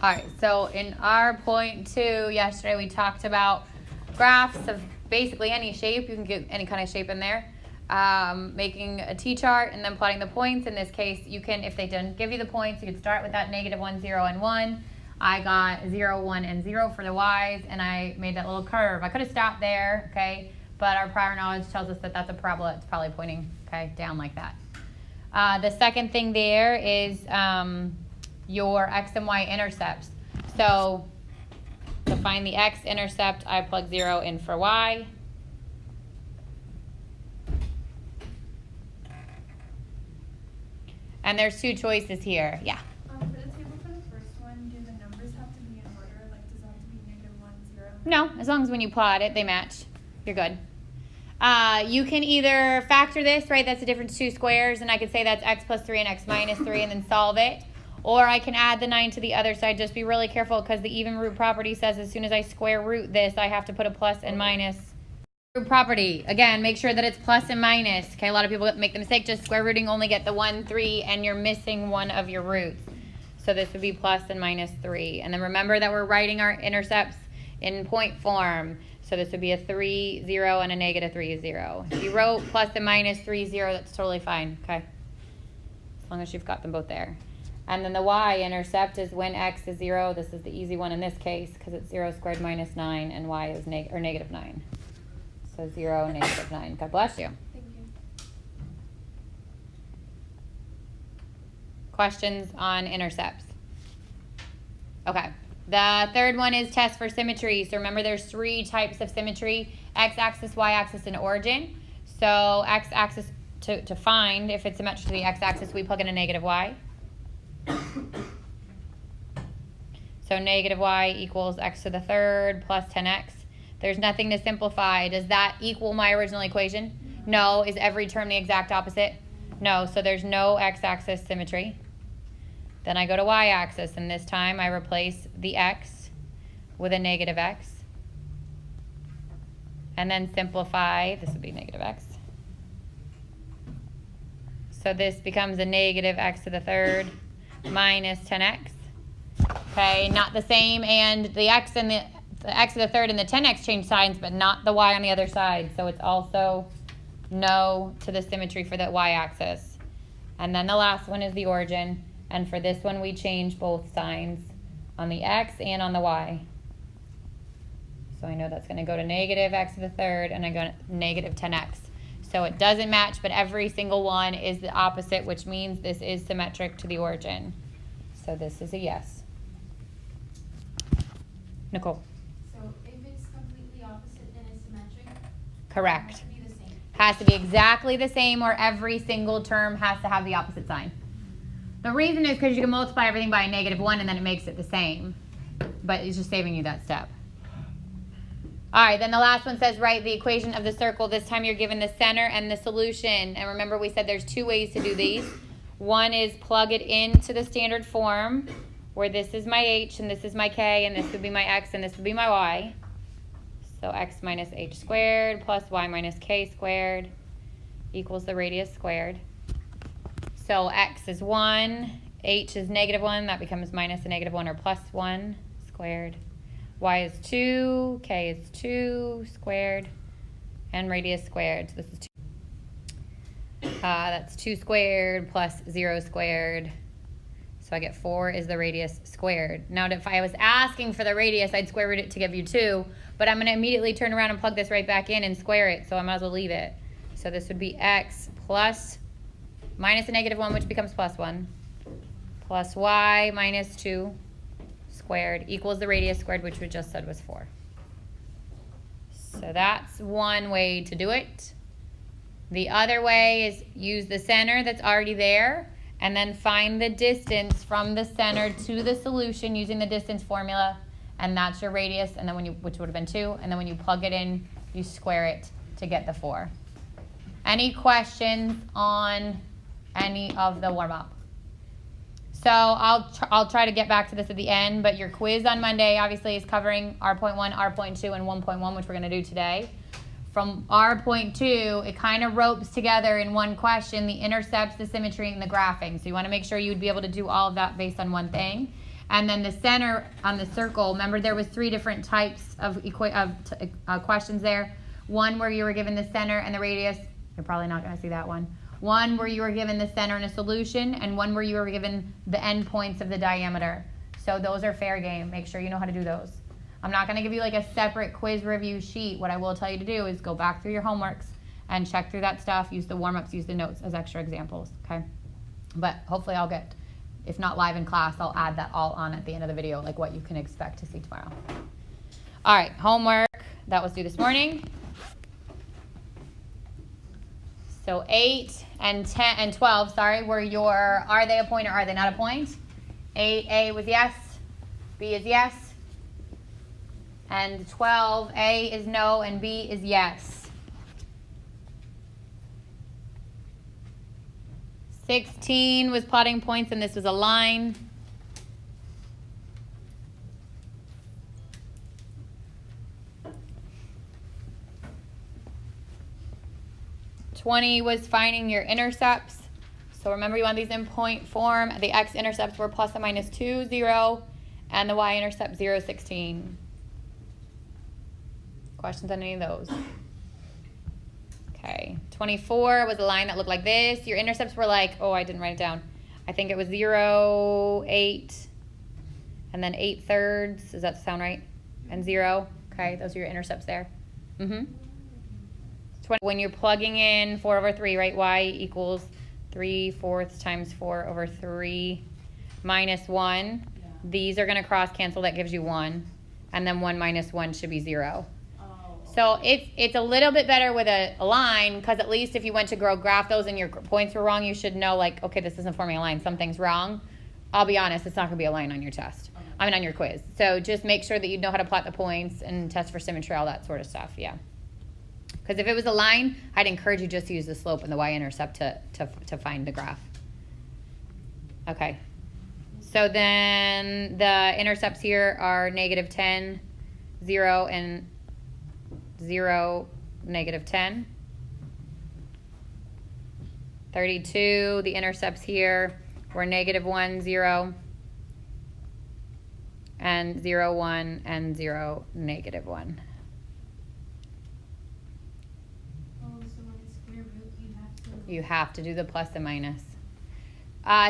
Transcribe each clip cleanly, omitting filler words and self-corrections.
All right, so in our point 2 yesterday, we talked about graphs of basically any shape. You can get any kind of shape in there. Making a t-chart and then plotting the points. In this case, you can, if they didn't give you the points, you could start with that -1, 0, and 1. I got 0, 1, and 0 for the y's, and I made that little curve. I could have stopped there, okay, but our prior knowledge tells us that that's a parabola. It's probably pointing, okay, down like that. The second thing there is your x and y intercepts. So to find the x-intercept, I plug 0 in for y. And there's 2 choices here. Yeah? For the table for the first one, do the numbers have to be in order? Like, does it have to be -1, 0? No, as long as when you plot it, they match. You're good. You can either factor this, right? That's the difference 2 squares, and I could say that's x plus 3 and x minus 3 and then solve it. Or I can add the 9 to the other side. Just be really careful because the even root property says as soon as I square root this, I have to put a plus and minus. Root property, again, make sure that it's plus and minus. Okay, a lot of people make the mistake just square rooting, only get the 1, 3, and you're missing one of your roots. So this would be plus and minus 3. And then remember that we're writing our intercepts in point form. So this would be a 3, 0, and a -3, 0. If you wrote plus and minus 3, 0, that's totally fine, okay? As long as you've got them both there. And then the y-intercept is when x is 0. This is the easy one in this case because it's 0 squared minus 9, and y is -9. So 0, -9. God bless you. Thank you. Questions on intercepts? Okay. The third one is test for symmetry. So remember there's 3 types of symmetry: x-axis, y-axis, and origin. So x-axis, to find if it's symmetric to the x-axis, we plug in a -y. So -y equals x to the third plus 10x. There's nothing to simplify. Does that equal my original equation? No. Is every term the exact opposite? No. So there's no x-axis symmetry. Then I go to y-axis, and this time I replace the x with a -x. And then simplify. This would be -x. So this becomes a -x to the third minus 10x. Okay, not the same, and the x and the x to the third and the 10x change signs, but not the y on the other side. So it's also no to the symmetry for the y-axis. And then the last one is the origin. And for this one, we change both signs on the x and on the y. So I know that's going to go to -x to the third, and I go to -10x. So it doesn't match, but every single one is the opposite, which means this is symmetric to the origin. So this is a yes. Nicole? So if it's completely opposite, then it's symmetric? Correct. It has to be the same. Has to be exactly the same, or every single term has to have the opposite sign. The reason is because you can multiply everything by a -1 and then it makes it the same. But it's just saving you that step. All right, then the last one says write the equation of the circle. This time you're given the center and the solution. And remember we said there's 2 ways to do these. One is plug it into the standard form, where this is my h and this is my k, and this would be my x and this would be my y. So x minus h squared plus y minus k squared equals the radius squared. So x is 1, h is -1, that becomes minus a -1 or plus 1 squared. Y is 2, k is 2 squared, and radius squared. So this is 2. That's 2 squared plus 0 squared. So I get 4 is the radius squared. Now if I was asking for the radius, I'd square root it to give you 2, but I'm going to immediately turn around and plug this right back in and square it, so I might as well leave it. So this would be x plus minus a -1, which becomes plus 1, plus y minus 2 squared equals the radius squared, which we just said was 4. So that's one way to do it. The other way is use the center that's already there and then find the distance from the center to the solution using the distance formula, and that's your radius, and then which would have been 2, and then when you plug it in, you square it to get the 4. Any questions on any of the warm-up? So I'll try to get back to this at the end, but your quiz on Monday obviously is covering R.1, R.2, and 1.1, which we're going to do today. From R.2, it kind of ropes together in one question the intercepts, the symmetry, and the graphing. So you want to make sure you would be able to do all of that based on one thing. And then the center on the circle, remember there was 3 different types of questions there. One where you were given the center and the radius. You're probably not going to see that one. One where you were given the center and a solution, and one where you were given the endpoints of the diameter. So those are fair game. Make sure you know how to do those. I'm not going to give you like a separate quiz review sheet. What I will tell you to do is go back through your homeworks and check through that stuff. Use the warm-ups, use the notes as extra examples, okay? But hopefully I'll get, if not live in class, I'll add that all on at the end of the video, like what you can expect to see tomorrow. All right, homework. That was due this morning. So 8 and 10 and 12, were your, are they a point or are they not a point? A was yes, B is yes, and 12, A is no, and B is yes. 16 was plotting points, and this was a line. 20 was finding your intercepts. So remember you want these in point form. The x-intercepts were plus and minus 2, 0, and the y-intercept 0, 16. Questions on any of those? Okay. 24 was a line that looked like this. Your intercepts were like, oh, I didn't write it down. I think it was 0, 8, and then 8/3. Does that sound right? And 0. Okay, those are your intercepts there. When you're plugging in 4 over 3, right? Y equals 3/4 times 4 over 3 minus 1. Yeah. These are going to cross cancel. That gives you 1. And then 1 minus 1 should be 0. Oh, okay. So it's a little bit better with a line, because at least if you went to graph those and your points were wrong, you should know, like, okay, this isn't forming a line. Something's wrong. I'll be honest, it's not going to be a line on your test. Okay. I mean, on your quiz. So just make sure that you know how to plot the points and test for symmetry, all that sort of stuff. Yeah. Because if it was a line, I'd encourage you just to use the slope and the y-intercept to find the graph. Okay. So then the intercepts here are -10, 0, and 0, -10. 32, the intercepts here were -1, 0, and 0, 1, and 0, -1. You have to do the plus and minus.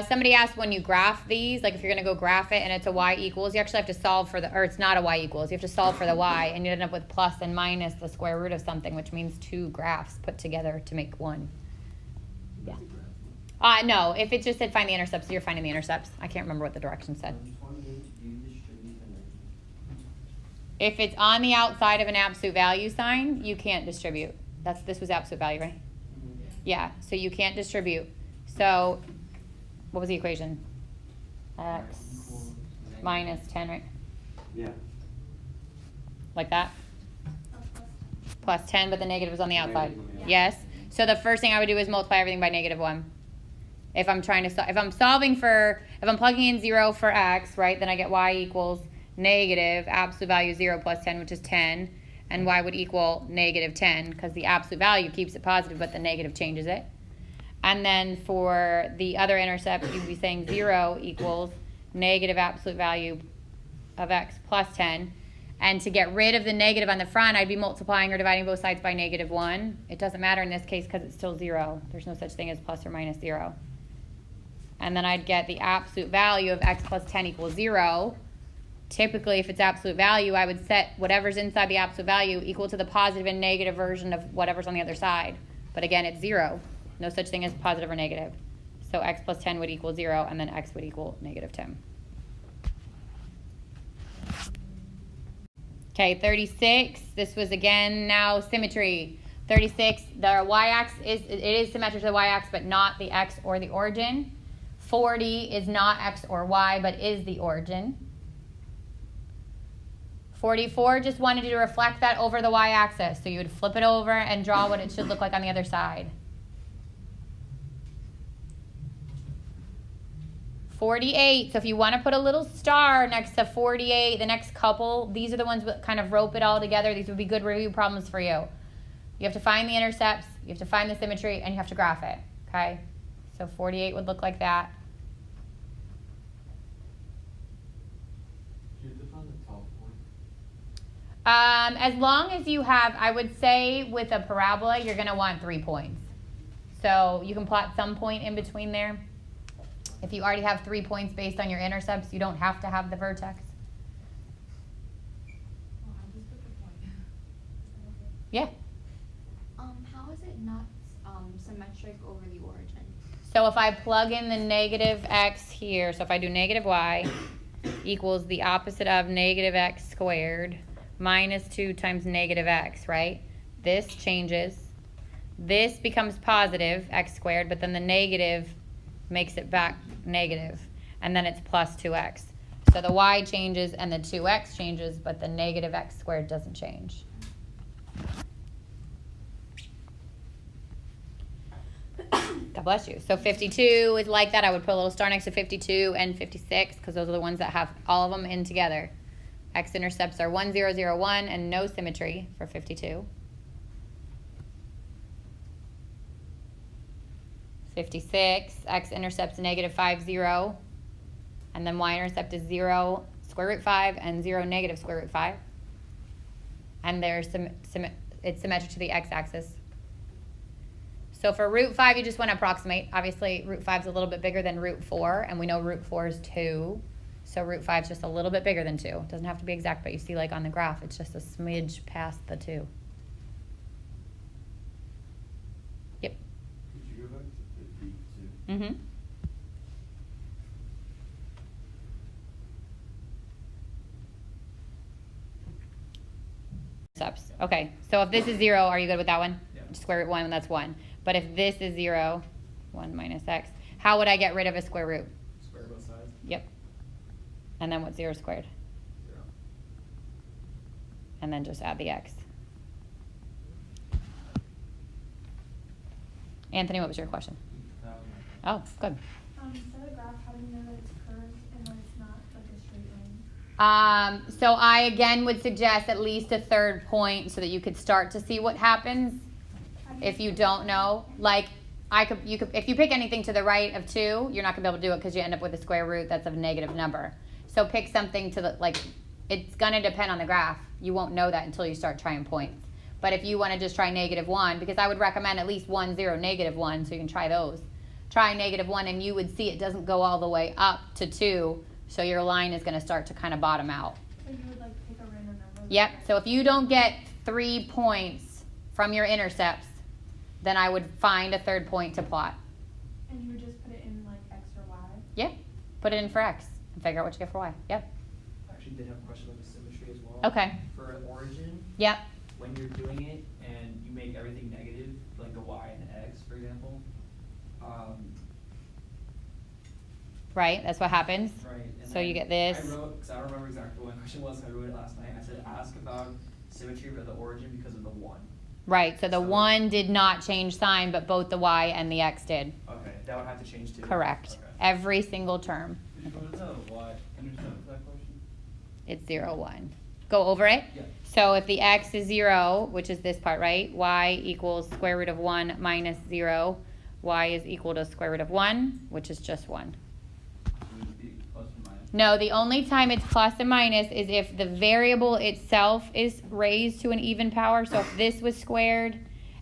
Somebody asked, when you graph these, like if you're going to go graph it and it's a y equals, you actually have to solve for the, or it's not a y equals, you have to solve for the y, and you end up with plus and minus the square root of something, which means 2 graphs put together to make 1. Yeah. No, if it just said find the intercepts, you're finding the intercepts. I can't remember what the direction said. If it's on the outside of an absolute value sign, you can't distribute. This was absolute value, right? Yeah, so you can't distribute. So, what was the equation? X minus 10, right? Yeah. Like that? Plus 10, but the negative is on the outside. Yes. So the first thing I would do is multiply everything by -1. If I'm trying to, if I'm plugging in 0 for x, right, then I get y equals negative absolute value 0 plus 10, which is 10. And y would equal -10, because the absolute value keeps it positive, but the negative changes it. And then for the other intercept, you'd be saying 0 equals negative absolute value of x plus 10. And to get rid of the negative on the front, I'd be multiplying or dividing both sides by -1. It doesn't matter in this case because it's still 0. There's no such thing as plus or minus 0. And then I'd get the absolute value of x plus 10 equals 0. Typically, if it's absolute value, I would set whatever's inside the absolute value equal to the positive and negative version of whatever's on the other side. But again, it's 0. No such thing as positive or negative. So x plus 10 would equal 0, and then x would equal -10. Okay, 36. This was, again, now symmetry. 36, the y-axis is symmetric to the y-axis, but not the x or the origin. 40 is not x or y, but is the origin. 44 just wanted you to reflect that over the y-axis. So you would flip it over and draw what it should look like on the other side. 48, so if you want to put a little star next to 48, the next couple, these are the ones that kind of rope it all together. These would be good review problems for you. You have to find the intercepts, you have to find the symmetry, and you have to graph it, okay? So 48 would look like that. Do you define the top point? As long as you have, I would say with a parabola, you're going to want 3 points. So you can plot some point in between there. If you already have 3 points based on your intercepts, you don't have to have the vertex. Well, I'll just put the point. Is that okay? Yeah. How is it not symmetric over the origin? So if I plug in the negative x here, so if I do negative y equals the opposite of negative x squared minus 2 times negative x, right? This changes. This becomes positive x squared, but then the negative makes it back negative, and then it's plus 2x. So the y changes and the 2x changes, but the negative x squared doesn't change. God bless you. So 52 is like that. I would put a little star next to 52 and 56 because those are the ones that have all of them in together. X-intercepts are 1, 0, 0, 1 and no symmetry for 52. 56, x-intercepts negative 5, 0. And then y-intercept is 0, square root 5 and 0, negative square root 5. And there's it's symmetric to the x-axis. So for root 5, you just want to approximate. Obviously, root 5 is a little bit bigger than root 4, and we know root 4 is 2. So root 5 is just a little bit bigger than 2. It doesn't have to be exact, but you see like on the graph, it's just a smidge past the 2. Yep. Could you go back to 52? Mm-hmm. Okay, so if this is 0, are you good with that one? Yeah. Square root 1, that's 1. But if this is 0, 1 minus x, how would I get rid of a square root? Square both sides. Yep. And then what's 0 squared? 0. And then just add the x. Anthony, what was your question? Oh, good. For the graph, how do you know that it's curved and that it's not like a straight line? So I again would suggest at least a third point so that you could start to see what happens. If you don't know, like you could, if you pick anything to the right of 2, you're not gonna be able to do it because you end up with a square root that's of a negative number. So pick something to the, like, it's gonna depend on the graph. You won't know that until you start trying points. But if you want to just try negative 1, because I would recommend at least 1, 0, negative 1, so you can try those. Try negative 1 and you would see it doesn't go all the way up to 2, so your line is going to start to kind of bottom out. So you would like pick a random number? Yep, so if you don't get 3 points from your intercepts, then I would find a third point to plot. And you would just put it in like x or y? Yeah, put it in for x and figure out what you get for y. Yep. I actually did have a question about the symmetry as well. Okay. For an origin, Yep. when you're doing it and you make everything negative, like the y and the x, for example, Right, that's what happens. right. And So you then get this. I wrote, because I don't remember exactly what my question was, so I wrote it last night. I said, ask about symmetry of the origin because of the 1. Right, so the So- 1 did not change sign, but both the y and the x did. Okay, that would have to change too. Correct. Okay. Every single term. What is that y intercept for that question? It's 0, 1. Go over it? Yeah. So if the x is 0, which is this part, right? Y equals square root of 1 minus 0. Y is equal to square root of 1, which is just 1. So it would be plus or minus? No, the only time it's plus and minus is if the variable itself is raised to an even power. So if this was squared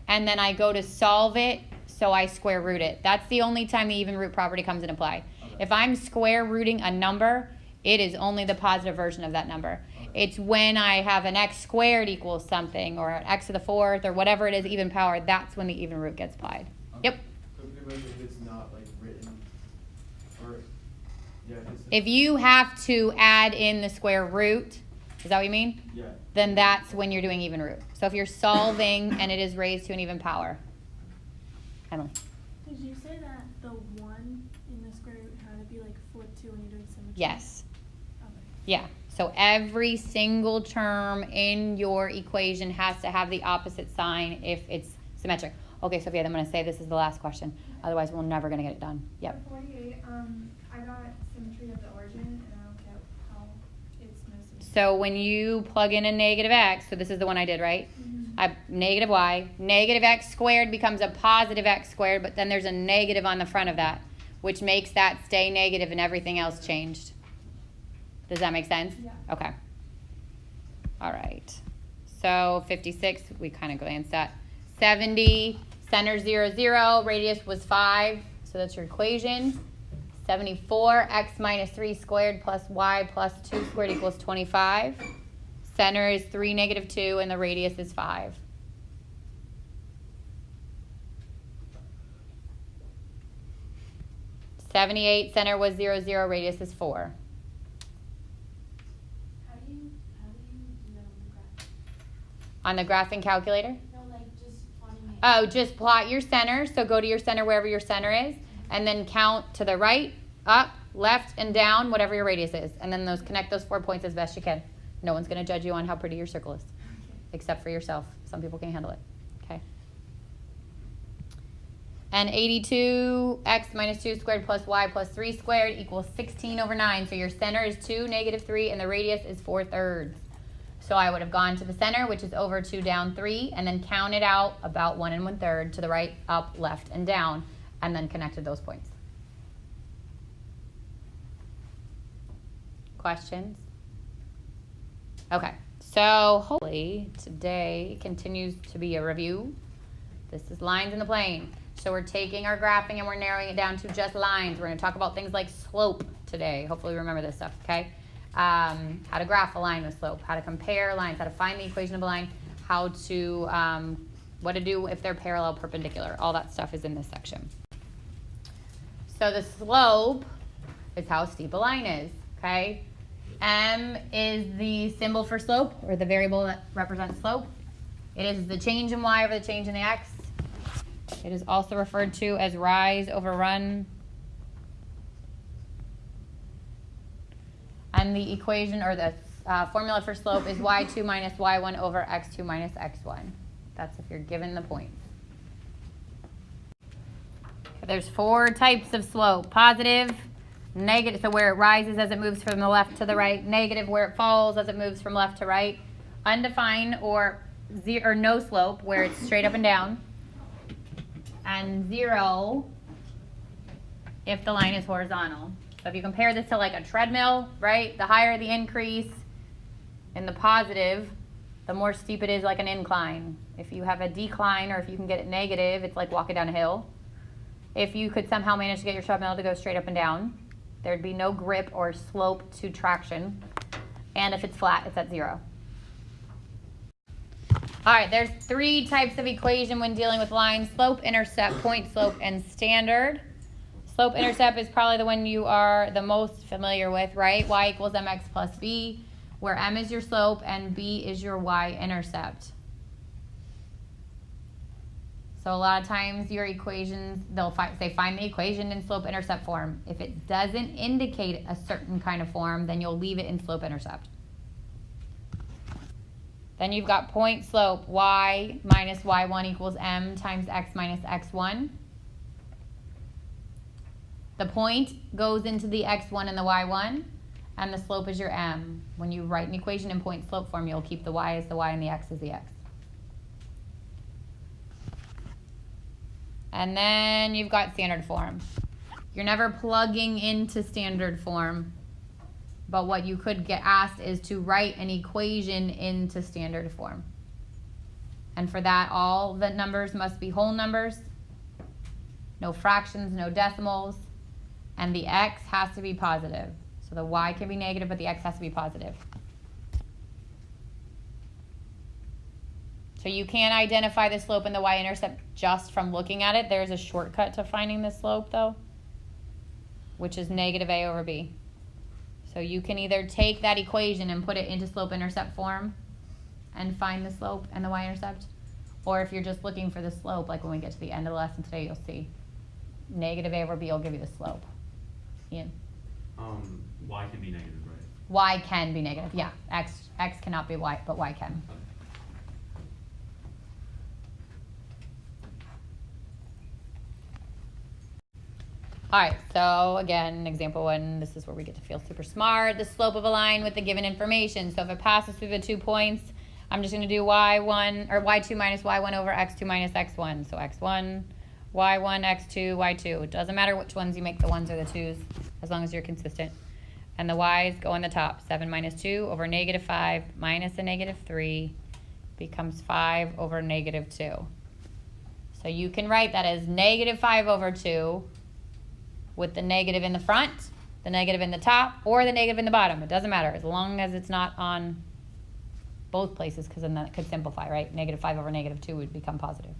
and then I go to solve it, so I square root it. That's the only time the even root property comes into play. Okay. If I'm square rooting a number, it is only the positive version of that number. Okay. It's when I have an x squared equals something or an x to the 4th or whatever it is, even power, that's when the even root gets applied. Yep. So if it's not like written, or yeah, If you have to add in the square root, is that what you mean? yeah. Then that's when you're doing even root. So if you're solving and it is raised to an even power. Emily. Did you say that the 1 in the square root had to be like flipped to when you're doing symmetry? Yes. Okay. Yeah. So every single term in your equation has to have the opposite sign if it's symmetric. Okay, Sophia, I'm going to say this is the last question. Otherwise, we're never going to get it done. Yep. For 48, I got symmetry of the origin, and I don't get how it's no symmetry. So when you plug in a negative x, so this is the one I did, right? Mhm. Negative y, negative x squared becomes a positive x squared, but then there's a negative on the front of that, which makes that stay negative and everything else changed. Does that make sense? Yeah. Okay. All right. So 56, we kind of glanced at. 70, center 0, 0, radius was 5. So that's your equation. 74, x minus 3 squared plus y plus 2 squared equals 25. Center is 3, negative 2, and the radius is 5. $78, center was 0, 0, radius is 4. How do you do that on the graph? On the graphing calculator? No, like just plotting it. Oh, just plot your center. So go to your center wherever your center is, and then count to the right, up, left, and down, whatever your radius is. And then connect those 4 points as best you can. No one's going to judge you on how pretty your circle is, except for yourself. Some people can't handle it. Okay. And 82, x minus 2 squared plus y plus 3 squared equals 16 over 9. So your center is 2, negative 3, and the radius is 4/3. So I would have gone to the center, which is over 2, down 3, and then counted out about 1 1/3 to the right, up, left, and down, and then connected those points. Questions? Okay, so hopefully today continues to be a review. This is lines in the plane. So we're taking our graphing and we're narrowing it down to just lines. We're going to talk about things like slope today. Hopefully remember this stuff, okay? How to graph a line with slope, how to compare lines, how to find the equation of a line, how to, what to do if they're parallel, perpendicular. All that stuff is in this section. So the slope is how steep a line is, okay? M is the symbol for slope, or the variable that represents slope. It is the change in y over the change in the x. It is also referred to as rise over run. And the equation, or the formula for slope is y2 minus y1 over x2 minus x1. That's if you're given the point. There's 4 types of slope. Positive, negative, so where it rises as it moves from the left to the right. Negative, where it falls as it moves from left to right. Undefined, or no slope, where it's straight up and down. And 0 if the line is horizontal. So if you compare this to like a treadmill, right? The higher the increase in the positive, the more steep it is, like an incline. If you have a decline, or if you can get it negative, it's like walking down a hill. If you could somehow manage to get your treadmill to go straight up and down, there'd be no grip or slope to traction. And if it's flat, it's at 0. All right, there's 3 types of equation when dealing with lines: slope, intercept, point slope, and standard. Slope intercept is probably the one you are the most familiar with, right? Y equals mx plus b, where m is your slope and b is your y-intercept. So a lot of times your equations, they'll say find the equation in slope-intercept form. If it doesn't indicate a certain kind of form, then you'll leave it in slope-intercept. Then you've got point slope, y minus y1 equals m times x minus x1. The point goes into the x1 and the y1, and the slope is your m. When you write an equation in point slope form, you'll keep the y as the y and the x as the x. And then you've got standard form. You're never plugging into standard form, but what you could get asked is to write an equation into standard form. And for that, all the numbers must be whole numbers, no fractions, no decimals, and the x has to be positive. So the y can be negative, but the x has to be positive. So you can't identify the slope and the y-intercept just from looking at it. There's a shortcut to finding the slope, though, which is negative a over b. So you can either take that equation and put it into slope-intercept form and find the slope and the y-intercept, or if you're just looking for the slope, like when we get to the end of the lesson today, you'll see negative a over b will give you the slope. Ian? Y can be negative, right? Y can be negative, yeah. X cannot be y, but y can. All right, so again, example 1, this is where we get to feel super smart. The slope of a line with the given information. So if it passes through the 2 points, I'm just going to do y1 or y2 minus y1 over x2 minus x1. So x1, y1, x2, y2. It doesn't matter which ones you make the 1s or the 2s, as long as you're consistent. and the y's go on the top. 7 minus 2 over negative 5 minus a negative 3 becomes 5 over negative 2. So you can write that as negative 5 over 2 with the negative in the front, the negative in the top, or the negative in the bottom. It doesn't matter as long as it's not on both places, because then that could simplify, right? Negative 5 over negative 2 would become positive.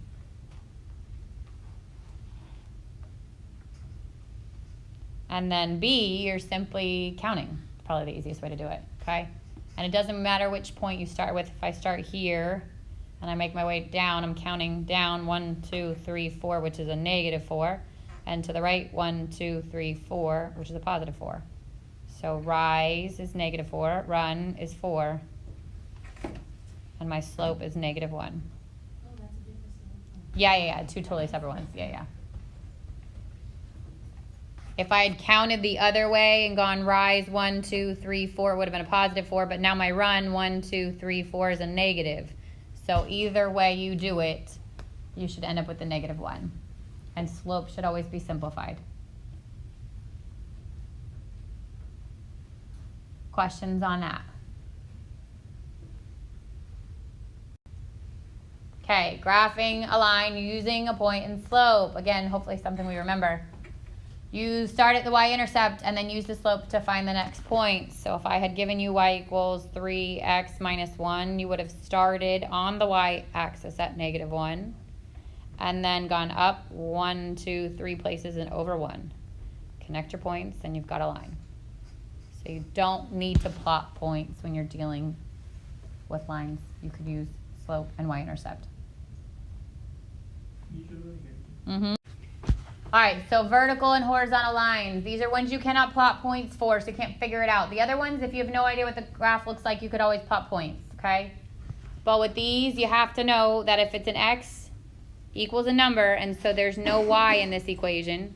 And then B, you're simply counting. Probably the easiest way to do it, okay? And it doesn't matter which point you start with. If I start here and I make my way down, I'm counting down 1, 2, 3, 4, which is a negative 4. And to the right, 1, 2, 3, 4, which is a positive 4. So rise is negative 4, run is 4, and my slope is negative 1. Oh, that's a different slope. Yeah, two totally separate ones. Yeah. If I had counted the other way and gone rise 1, 2, 3, 4, it would have been a positive 4, but now my run 1, 2, 3, 4 is a negative. So either way you do it, you should end up with a negative 1. And slope should always be simplified. Questions on that? Okay, graphing a line using a point and slope. Again, hopefully something we remember. You start at the y-intercept and then use the slope to find the next point. So if I had given you y equals 3x minus 1, you would have started on the y-axis at negative 1 and then gone up 1, 2, 3 places and over 1. Connect your points and you've got a line. So you don't need to plot points when you're dealing with lines. You could use slope and y-intercept. Mm-hmm. All right, so vertical and horizontal lines. These are ones you cannot plot points for, so you can't figure it out. The other ones, if you have no idea what the graph looks like, you could always plot points, okay? But with these, you have to know that if it's an x equals a number, and so there's no y in this equation,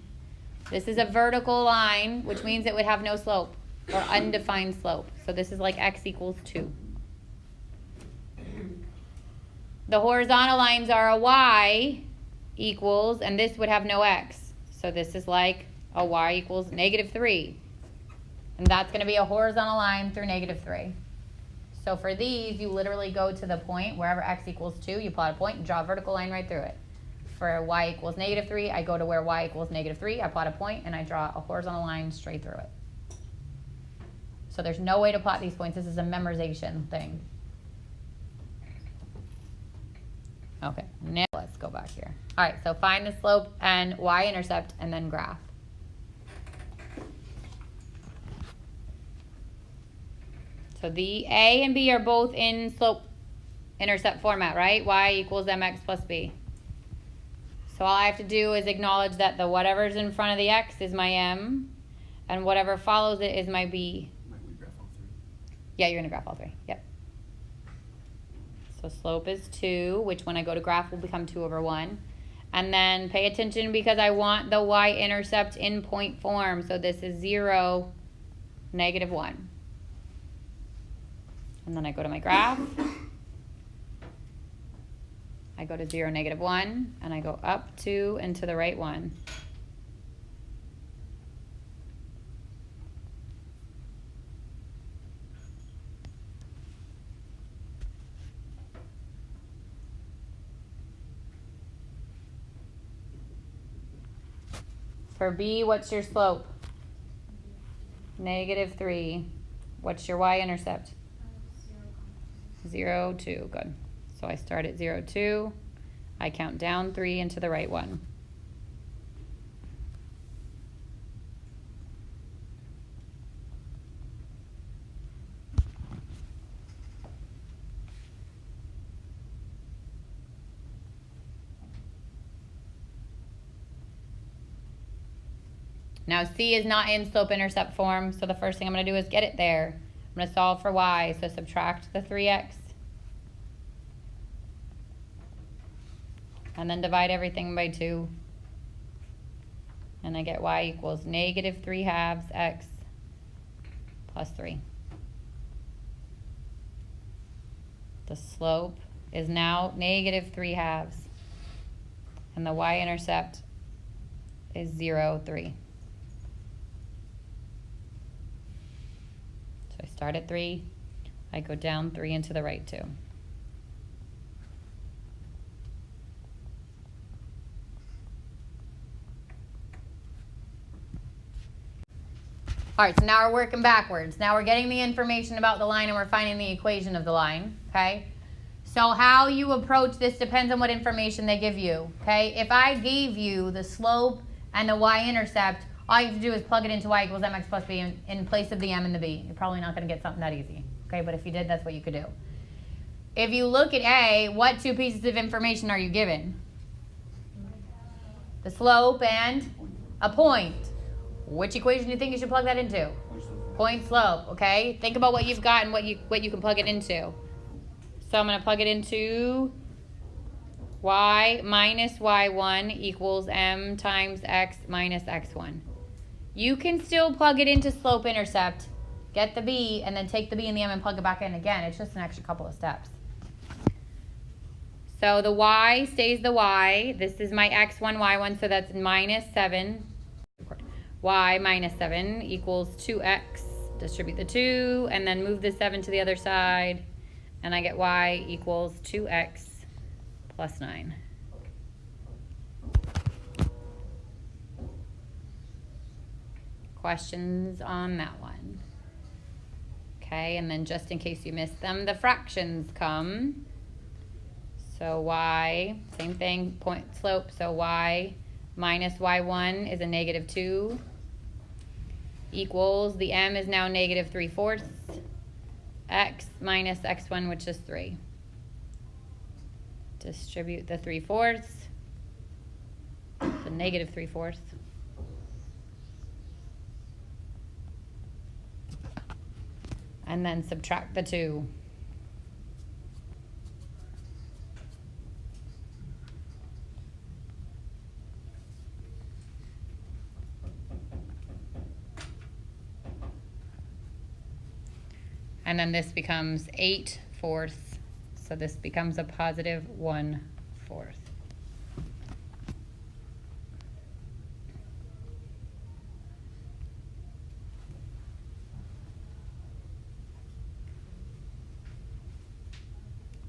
this is a vertical line, which means it would have no slope or undefined slope. So this is like x equals 2. The horizontal lines are a y equals, and this would have no x. So this is like a y equals negative 3. And that's going to be a horizontal line through negative 3. So for these, you literally go to the point wherever x equals 2, you plot a point and draw a vertical line right through it. For y equals negative 3, I go to where y equals negative 3, I plot a point, and I draw a horizontal line straight through it. So there's no way to plot these points. This is a memorization thing. Okay, now let's go back here. All right, so find the slope and y-intercept and then graph. So the A and B are both in slope-intercept format, right? Y equals mx plus b. So all I have to do is acknowledge that the whatever's in front of the x is my m, and whatever follows it is my b. Might we graph all 3? Yeah, you're going to graph all 3. Yep. So slope is 2, which when I go to graph will become 2 over 1. And then pay attention because I want the y-intercept in point form. So this is 0, negative 1. And then I go to my graph. I go to 0, negative 1, and I go up 2 and to the right 1. For B, what's your slope? Negative 3. What's your y-intercept? 0, 2. Good. So I start at 0, 2. I count down 3 and to the right 1. Now C is not in slope-intercept form, so the first thing I'm going to do is get it there. I'm going to solve for y, so subtract the 3x. And then divide everything by 2. And I get y equals negative 3 halves x plus 3. The slope is now negative 3 halves. And the y-intercept is 0, 3. start at 3. I go down 3 and to the right 2. All right, so now we're working backwards. Now we're getting the information about the line and we're finding the equation of the line, okay? So how you approach this depends on what information they give you, okay? If I gave you the slope and the y-intercept, all you have to do is plug it into y equals mx plus b in place of the m and the b. You're probably not going to get something that easy, okay? But if you did, that's what you could do. If you look at A, what 2 pieces of information are you given? The slope and a point. Which equation do you think you should plug that into? Point slope, okay? Think about what you've got and what you can plug it into. So I'm going to plug it into y minus y1 equals m times x minus x1. You can still plug it into slope intercept, get the b, and then take the b and the m and plug it back in again. It's just an extra couple of steps. So the y stays the y. This is my x1, y1, so that's minus 7. Y minus 7 equals 2x. Distribute the 2, and then move the 7 to the other side, and I get y equals 2x plus 9. Questions on that one? Okay, and then just in case you missed them, the fractions come. So y, same thing, point slope, so y minus y1 is a negative 2 equals, the m is now negative 3/4, x minus x1, which is 3. Distribute the 3/4, the negative 3/4. And then subtract the 2. And then this becomes 8/4, so this becomes a positive 1/4.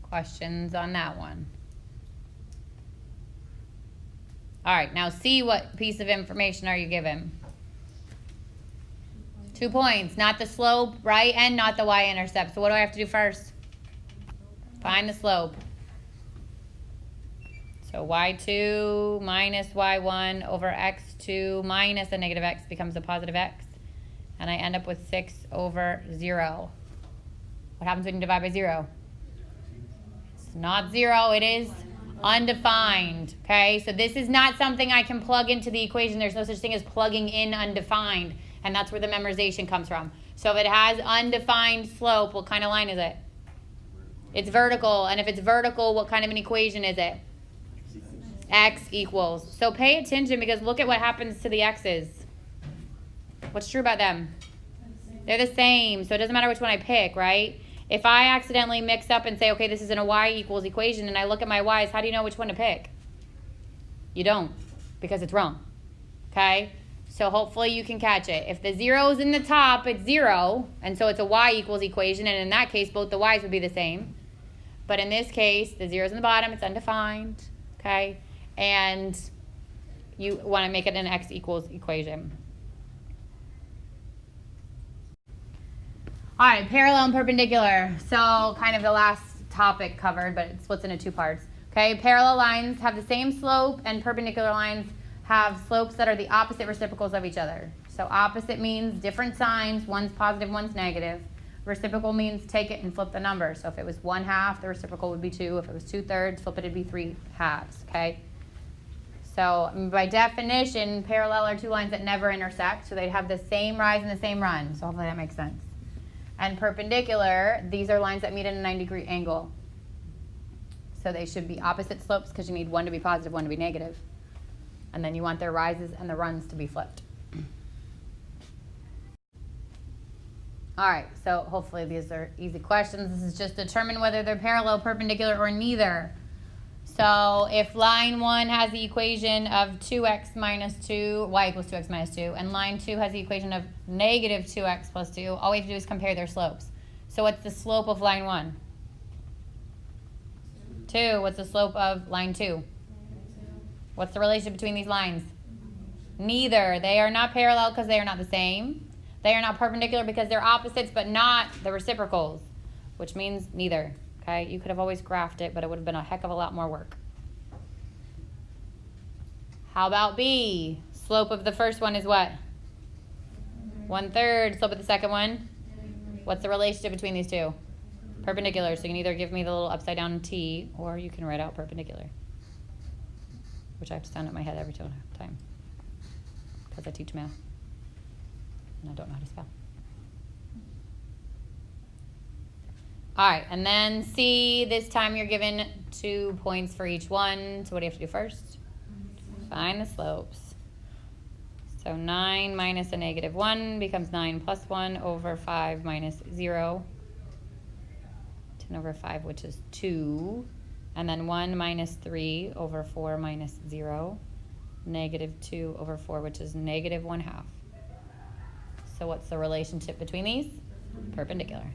Questions on that one? All right, now see what piece of information are you given? 2 points, not the slope, right, and not the y-intercept. So what do I have to do first? Find the slope. So y2 minus y1 over x2 minus a negative x becomes a positive x. And I end up with 6/0. What happens when you divide by 0? It's not 0, it is undefined, okay? So this is not something I can plug into the equation. There's no such thing as plugging in undefined. And that's where the memorization comes from. So if it has undefined slope, what kind of line is it? It's vertical. And if it's vertical, what kind of an equation is it? X equals. So pay attention because look at what happens to the x's. What's true about them? They're the same. So it doesn't matter which one I pick, right? If I accidentally mix up and say, okay, this is in a y equals equation, and I look at my y's, how do you know which one to pick? You don't, because it's wrong, okay? So hopefully you can catch it. If the 0 is in the top, it's 0, and so it's a y equals equation, and in that case, both the y's would be the same. But in this case, the 0 is in the bottom, it's undefined, okay? And you want to make it an x equals equation. All right, parallel and perpendicular. So kind of the last topic covered, but it splits into 2 parts. Okay, parallel lines have the same slope, and perpendicular lines have slopes that are the opposite reciprocals of each other. So opposite means different signs. One's positive, one's negative. Reciprocal means take it and flip the number. So if it was 1/2, the reciprocal would be 2. If it was 2/3, flip it, it'd be 3/2, okay? So by definition, parallel are 2 lines that never intersect, so they'd have the same rise and the same run. So hopefully that makes sense. And perpendicular, these are lines that meet at a 90-degree angle. So they should be opposite slopes because you need one to be positive, one to be negative. And then you want their rises and the runs to be flipped. All right, so hopefully these are easy questions. This is just determine whether they're parallel, perpendicular, or neither. So if line 1 has the equation of 2x minus 2, y equals 2x minus 2, and line 2 has the equation of negative 2x plus 2, all we have to do is compare their slopes. So what's the slope of line 1? 2. What's the slope of line 2? What's the relationship between these lines? Neither. They are not parallel because they are not the same. They are not perpendicular because they're opposites but not the reciprocals, which means neither. Okay, you could have always graphed it, but it would have been a heck of a lot more work. How about B? Slope of the first one is what? 1/3. Slope of the second one? What's the relationship between these two? Perpendicular. So you can either give me the little upside down T, or you can write out perpendicular, which I have to sound in my head every time because I teach math and I don't know how to spell. All right, and then C, this time you're given 2 points for each one. So what do you have to do first? Find the slopes. So 9 minus a negative 1 becomes 9 plus 1 over 5 minus 0. 10 over 5, which is 2. And then 1 minus 3 over 4 minus 0. Negative 2 over 4, which is negative 1/2. So what's the relationship between these? Perpendicular.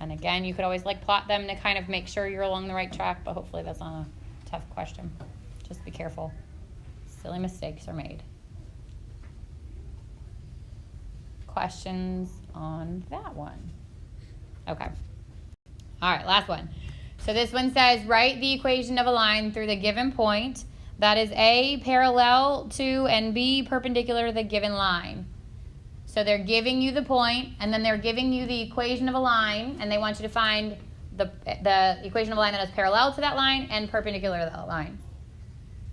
And again, you could always like plot them to kind of make sure you're along the right track, but hopefully that's not a tough question. Just be careful. Silly mistakes are made. Questions on that one? Okay. All right, last one. So this one says, write the equation of a line through the given point that is A, parallel to, and B, perpendicular to the given line. So they're giving you the point, and then they're giving you the equation of a line, and they want you to find the equation of a line that is parallel to that line and perpendicular to that line.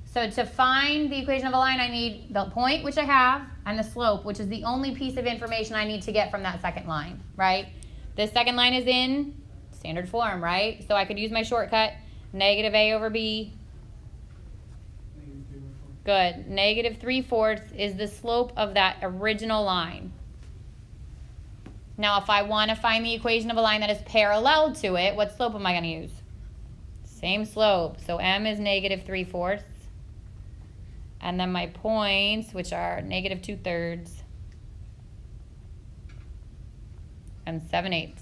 So to find the equation of a line, I need the point, which I have, and the slope, which is the only piece of information I need to get from that second line, right? This second line is in standard form, right? So I could use my shortcut, negative A over B. Good. Negative 3/4 is the slope of that original line. Now, if I want to find the equation of a line that is parallel to it, what slope am I going to use? Same slope. So M is negative 3/4. And then my points, which are negative 2/3 and 7/8.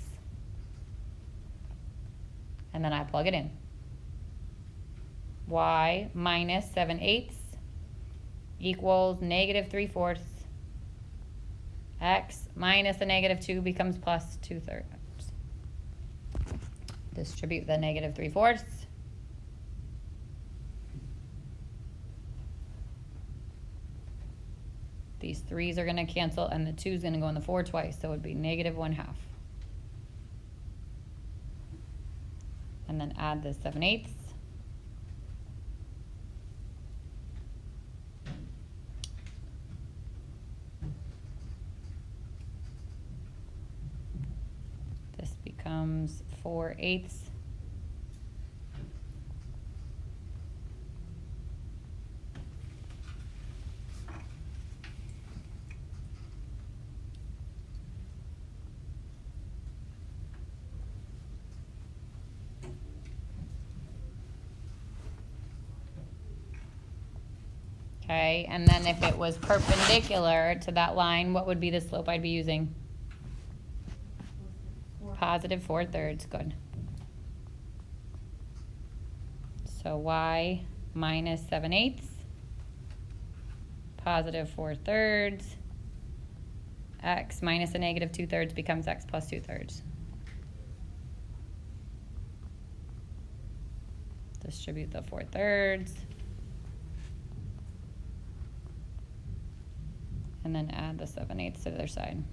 And then I plug it in. Y minus 7/8 equals negative 3/4. X minus a negative 2 becomes plus 2/3. Distribute the negative 3/4. These 3's are going to cancel, and the 2's going to go in the 4 twice, so it would be negative 1/2. And then add the 7/8. This becomes 4/8. Okay, and then if it was perpendicular to that line, what would be the slope I'd be using? Positive 4/3, good. So Y minus 7/8, positive 4/3, X minus a negative 2/3 becomes X plus 2/3. Distribute the 4/3. And then add the 7/8 to the other side.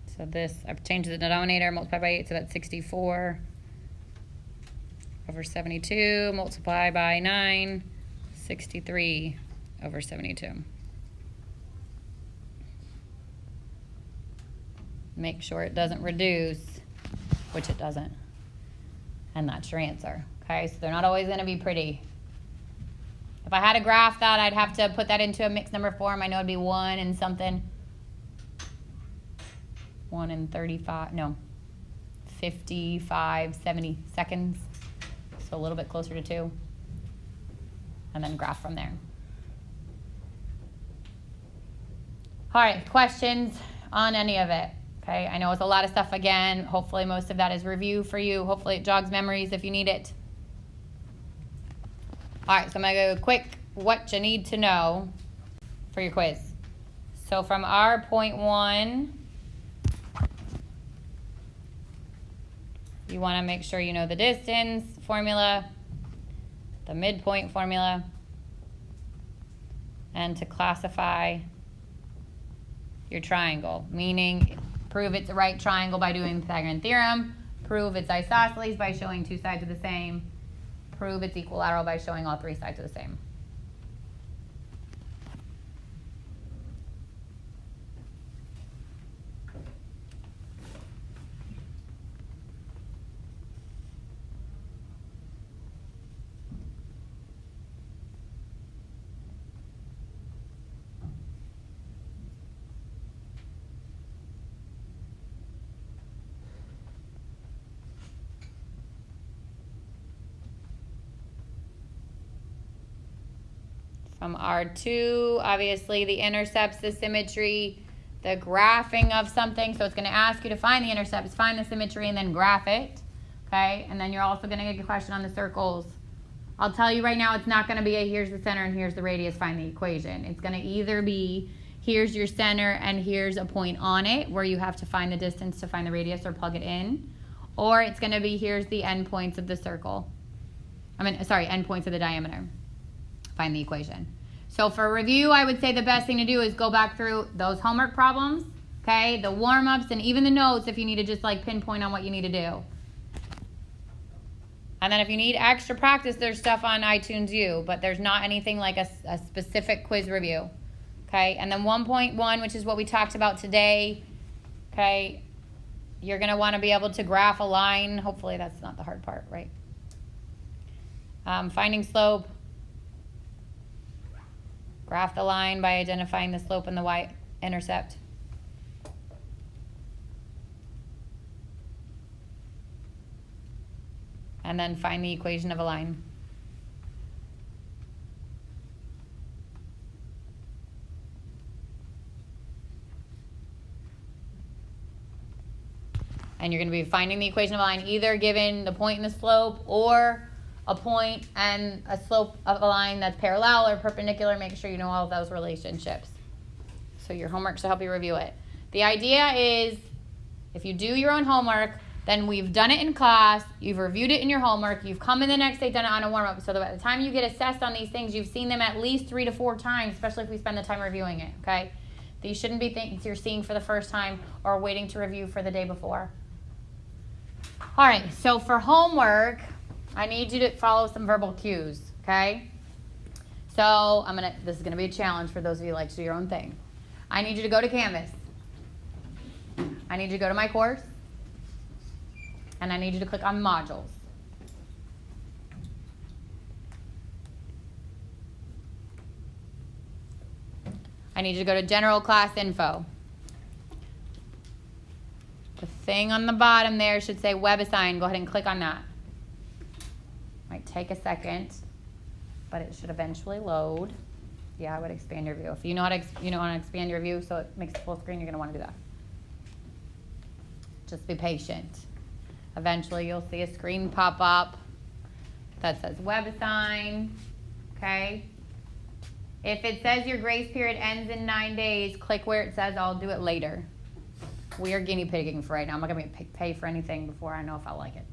So this, I've changed the denominator, multiply by 8, so that's 64 over 72, multiply by 9, 63 over 72. Make sure it doesn't reduce, which it doesn't. And that's your answer. Okay, so they're not always going to be pretty. If I had to graph that, I'd have to put that into a mixed number form. I know it'd be 1 and something. 1 and 35, no, 55, 70 seconds. So a little bit closer to 2. And then graph from there. All right, questions on any of it? Okay, I know it's a lot of stuff again. Hopefully most of that is review for you. Hopefully it jogs memories if you need it. All right, so I'm going to go quick what you need to know for your quiz. So from our point 1, you want to make sure you know the distance formula, the midpoint formula, and to classify your triangle, meaning prove it's a right triangle by doing the Pythagorean theorem, prove it's isosceles by showing 2 sides are the same, prove it's equilateral by showing all 3 sides are the same. From R2, obviously the intercepts, the symmetry, the graphing of something. So it's going to ask you to find the intercepts, find the symmetry, and then graph it. Okay, and then you're also going to get a question on the circles. I'll tell you right now, it's not going to be a here's the center and here's the radius, find the equation. It's going to either be here's your center and here's a point on it where you have to find the distance to find the radius or plug it in. Or it's going to be here's the endpoints of the circle. Endpoints of the diameter. Find the equation. So for review, I would say the best thing to do is go back through those homework problems, okay, the warm-ups, and even the notes if you need to just like pinpoint on what you need to do. And then if you need extra practice, there's stuff on iTunes U, but there's not anything like a specific quiz review, okay? And then 1.1, which is what we talked about today, okay, you're going to want to be able to graph a line. Hopefully that's not the hard part, right? Finding slope. Graph the line by identifying the slope and the y-intercept. And then find the equation of a line. And you're going to be finding the equation of a line either given the point and the slope or a point and a slope of a line that's parallel or perpendicular. Make sure you know all of those relationships. So your homework should help you review it. The idea is if you do your own homework, then we've done it in class, you've reviewed it in your homework, you've come in the next day, done it on a warm-up, so that by the time you get assessed on these things, you've seen them at least 3 to 4 times, especially if we spend the time reviewing it, okay? These shouldn't be things you're seeing for the first time or waiting to review for the day before. All right, so for homework, I need you to follow some verbal cues, okay? So this is gonna be a challenge for those of you who like to do your own thing. I need you to go to Canvas. I need you to go to my course. And I need you to click on modules. I need you to go to general class info. The thing on the bottom there should say WebAssign. Go ahead and click on that. Might take a second, but it should eventually load. Yeah, I would expand your view. If you know how to want to expand your view so it makes it full screen, you're going to want to do that. Just be patient. Eventually you'll see a screen pop up that says WebAssign, okay? If it says your grace period ends in 9 days, click where it says I'll do it later. We are guinea pigging for right now. I'm not going to pay for anything before I know if I like it.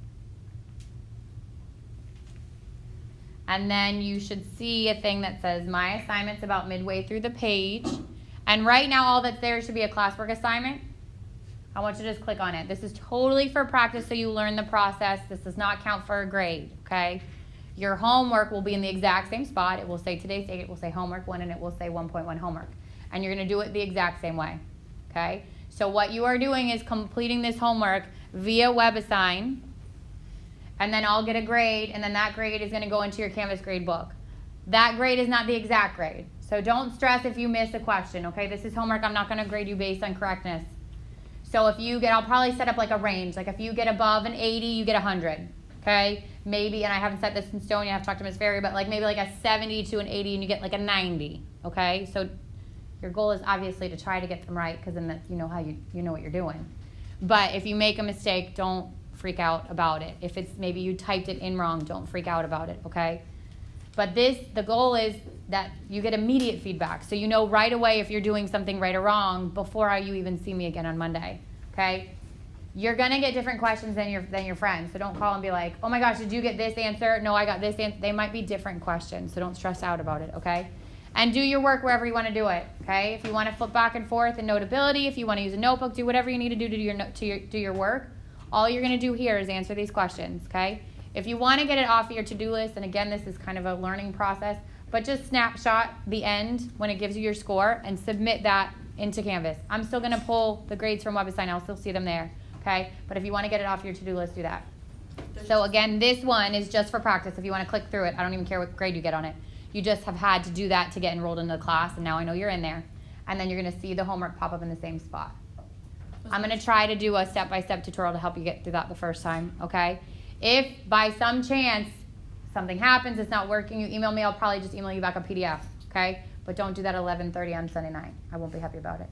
And then you should see a thing that says my assignment's about midway through the page. And right now all that's there should be a classwork assignment. I want you to just click on it. This is totally for practice so you learn the process. This does not count for a grade, okay? Your homework will be in the exact same spot. It will say today's date, it will say homework 1, and it will say 1.1 homework. And you're going to do it the exact same way, okay? So what you are doing is completing this homework via WebAssign, and then I'll get a grade, and then that grade is going to go into your Canvas grade book. That grade is not the exact grade. So don't stress if you miss a question, okay? This is homework. I'm not going to grade you based on correctness. So if you get, I'll probably set up like a range. Like if you get above an 80, you get 100, okay? Maybe, and I haven't set this in stone, you have to talk to Ms. Ferry, but like maybe like a 70 to an 80 and you get like a 90, okay? So your goal is obviously to try to get them right because then that, you know how you know what you're doing. But if you make a mistake, don't freak out about it. If it's maybe you typed it in wrong, don't freak out about it, okay? But the goal is that you get immediate feedback. So you know right away if you're doing something right or wrong before you even see me again on Monday, okay? You're going to get different questions than your friends. So don't call and be like, oh my gosh, did you get this answer? No, I got this answer. They might be different questions, so don't stress out about it, okay? And do your work wherever you want to do it, okay? If you want to flip back and forth in Notability, if you want to use a notebook, do whatever you need to do to do your work. All you're going to do here is answer these questions, okay? If you want to get it off of your to-do list, and again, this is kind of a learning process, but just snapshot the end when it gives you your score and submit that into Canvas. I'm still going to pull the grades from WebAssign. I'll still see them there, okay? But if you want to get it off your to-do list, do that. So again, this one is just for practice. If you want to click through it, I don't even care what grade you get on it. You just have had to do that to get enrolled into the class, and now I know you're in there. And then you're going to see the homework pop up in the same spot. I'm going to try to do a step-by-step tutorial to help you get through that the first time, okay? If by some chance something happens, it's not working, you email me, I'll probably just email you back a PDF, okay? But don't do that at 11:30 on Sunday night. I won't be happy about it.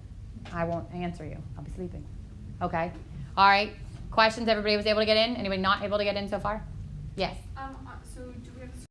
I won't answer you. I'll be sleeping, okay? All right, questions? Everybody was able to get in? Anybody not able to get in so far? Yes. So do